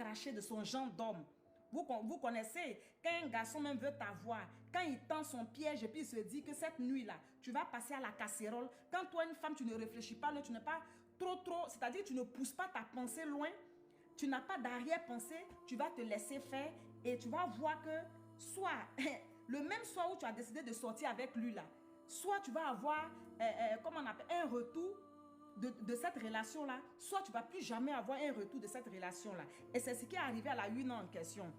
cracher de son genre d'homme. Vous connaissez, quand un garçon même veut t'avoir, quand il tend son piège et puis il se dit que cette nuit-là, tu vas passer à la casserole. Quand toi, une femme, tu ne réfléchis pas, tu n'es pas trop, c'est-à-dire tu ne pousses pas ta pensée loin, tu n'as pas d'arrière-pensée, tu vas te laisser faire et tu vas voir que soit, le même soir où tu as décidé de sortir avec lui là, soit tu vas avoir, comment on appelle, un retour de cette relation-là, soit tu ne vas plus jamais avoir un retour de cette relation-là. Et c'est ce qui est arrivé à la une en question.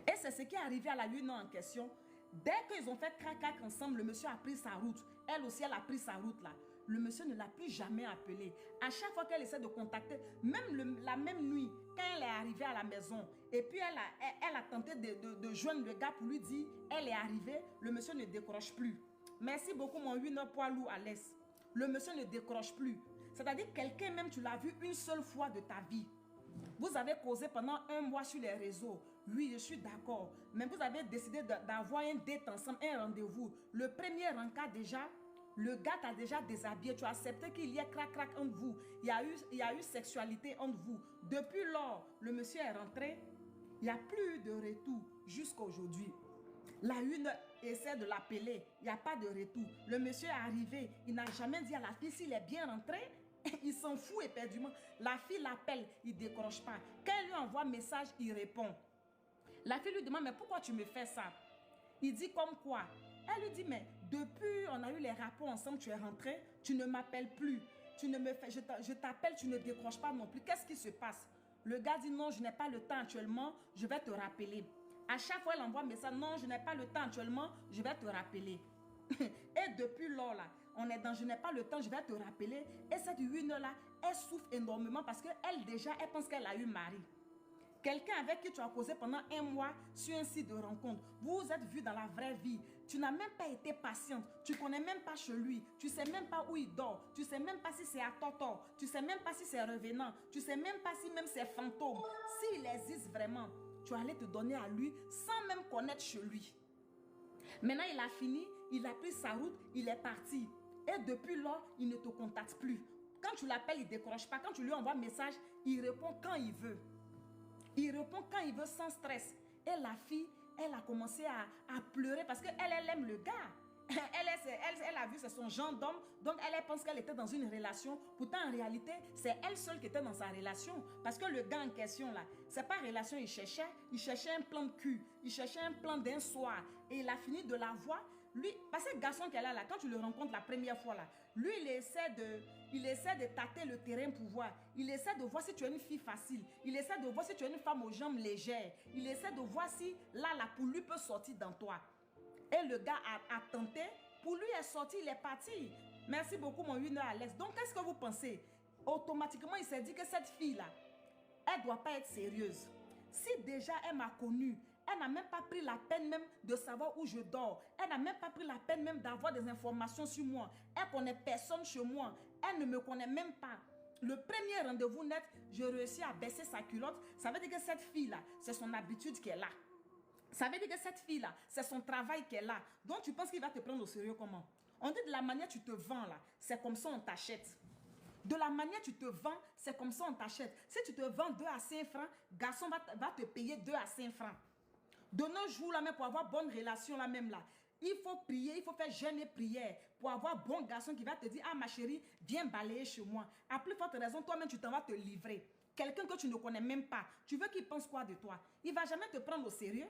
Et c'est ce qui est arrivé à la une en question. Dès qu'ils ont fait crac-crac ensemble, le monsieur a pris sa route. Elle aussi, elle a pris sa route là. Le monsieur ne l'a plus jamais appelé. À chaque fois qu'elle essaie de contacter, même la même nuit, quand elle est arrivée à la maison, et puis elle a tenté de joindre le gars pour lui dire, elle est arrivée, le monsieur ne décroche plus. Merci beaucoup mon winner poids lourd Alès. Le monsieur ne décroche plus. C'est-à-dire quelqu'un même, tu l'as vu une seule fois de ta vie. Vous avez causé pendant un mois sur les réseaux. Oui, je suis d'accord. Mais vous avez décidé d'avoir un date ensemble, un rendez-vous. Le premier rencard déjà, le gars t'a déjà déshabillé. Tu as accepté qu'il y ait crac-crac entre vous. Il y a eu sexualité entre vous. Depuis lors, le monsieur est rentré. Il n'y a plus eu de retour jusqu'à aujourd'hui. La une essaie de l'appeler. Il n'y a pas de retour. Le monsieur est arrivé. Il n'a jamais dit à la fille s'il est bien rentré. Il s'en fout éperdument. La fille l'appelle. Il ne décroche pas. Quand elle lui envoie un message, il répond. La fille lui demande, mais pourquoi tu me fais ça? Il dit comme quoi? Elle lui dit, mais depuis on a eu les rapports ensemble, tu es rentré, tu ne m'appelles plus. Tu ne me fais, je t'appelle, tu ne décroches pas non plus. Qu'est-ce qui se passe? Le gars dit, non, je n'ai pas le temps actuellement, je vais te rappeler. À chaque fois, elle envoie un message, non, je n'ai pas le temps actuellement, je vais te rappeler. Et depuis lors, là, on est dans je n'ai pas le temps, je vais te rappeler. Et cette une-là, elle souffre énormément parce qu'elle déjà, elle pense qu'elle a eu mari. Quelqu'un avec qui tu as causé pendant un mois sur un site de rencontre. Vous vous êtes vus dans la vraie vie. Tu n'as même pas été patiente. Tu ne connais même pas chez lui. Tu ne sais même pas où il dort. Tu ne sais même pas si c'est à Toto. Tu ne sais même pas si c'est revenant. Tu ne sais même pas si même c'est fantôme. S'il existe vraiment, tu allais te donner à lui sans même connaître chez lui. Maintenant, il a fini. Il a pris sa route. Il est parti. Et depuis lors, il ne te contacte plus. Quand tu l'appelles, il ne décroche pas. Quand tu lui envoies un message, il répond quand il veut. Il répond quand il veut sans stress. Et la fille, elle a commencé à pleurer parce qu'elle aime le gars. Elle a vu c'est son genre d'homme. Donc elle pense qu'elle était dans une relation. Pourtant en réalité, c'est elle seule qui était dans sa relation. Parce que le gars en question là, c'est pas relation, il cherchait un plan de cul. Il cherchait un plan d'un soir. Et il a fini de la voir. Lui, parce que le garçon qu'elle a là, quand tu le rencontres la première fois là, lui il essaie de tâter le terrain pour voir. Il essaie de voir si tu es une fille facile. Il essaie de voir si tu es une femme aux jambes légères. Il essaie de voir si là la poule lui peut sortir dans toi. Et le gars a tenté. Pour lui est sorti, il est parti. Merci beaucoup mon winner Alex. Donc qu'est-ce que vous pensez? Automatiquement il s'est dit que cette fille là, elle ne doit pas être sérieuse. Si déjà elle m'a connue, elle n'a même pas pris la peine même de savoir où je dors. Elle n'a même pas pris la peine même d'avoir des informations sur moi. Elle ne connaît personne chez moi. Elle ne me connaît même pas. Le premier rendez-vous net, je réussis à baisser sa culotte. Ça veut dire que cette fille-là, c'est son habitude qu'elle a. Ça veut dire que cette fille-là, c'est son travail qu'elle a. Donc tu penses qu'il va te prendre au sérieux comment? On dit de la manière tu te vends là, c'est comme ça on t'achète. De la manière tu te vends, c'est comme ça on t'achète. Si tu te vends 2 à 5 francs, garçon va te payer 2 à 5 francs. De nos jours là même pour avoir bonne relation là même là, il faut prier, il faut faire jeûne et prière pour avoir bon garçon qui va te dire, ah ma chérie, viens balayer chez moi. À plus forte raison, toi-même tu t'en vas te livrer. Quelqu'un que tu ne connais même pas, tu veux qu'il pense quoi de toi? Il ne va jamais te prendre au sérieux.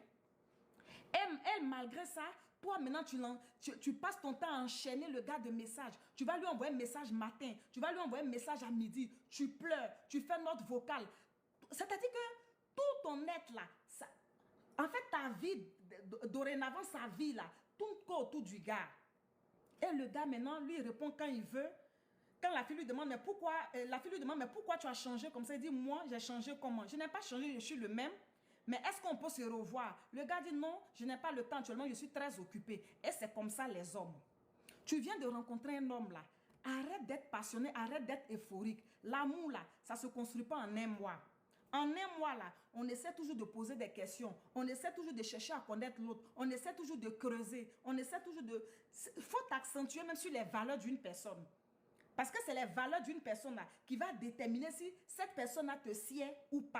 Elle, malgré ça, toi maintenant tu passes ton temps à enchaîner le gars de message. Tu vas lui envoyer un message matin, tu vas lui envoyer un message à midi, tu pleures, tu fais note vocale. C'est-à-dire que tout ton être là, ça, en fait ta vie, dorénavant sa vie là, tourne autour du gars. Et le gars maintenant, lui répond quand il veut. Quand la fille lui demande, mais pourquoi, tu as changé comme ça? Il dit, moi j'ai changé comment? Je n'ai pas changé, je suis le même. Mais est-ce qu'on peut se revoir? Le gars dit non, je n'ai pas le temps actuellement, je suis très occupé. Et c'est comme ça les hommes. Tu viens de rencontrer un homme là. Arrête d'être passionné, arrête d'être euphorique. L'amour là, ça ne se construit pas en un mois. En un mois là, on essaie toujours de poser des questions. On essaie toujours de chercher à connaître l'autre. On essaie toujours de creuser. On essaie toujours de... Il faut t'accentuer même sur les valeurs d'une personne. Parce que c'est les valeurs d'une personne là qui va déterminer si cette personne là te sied ou pas.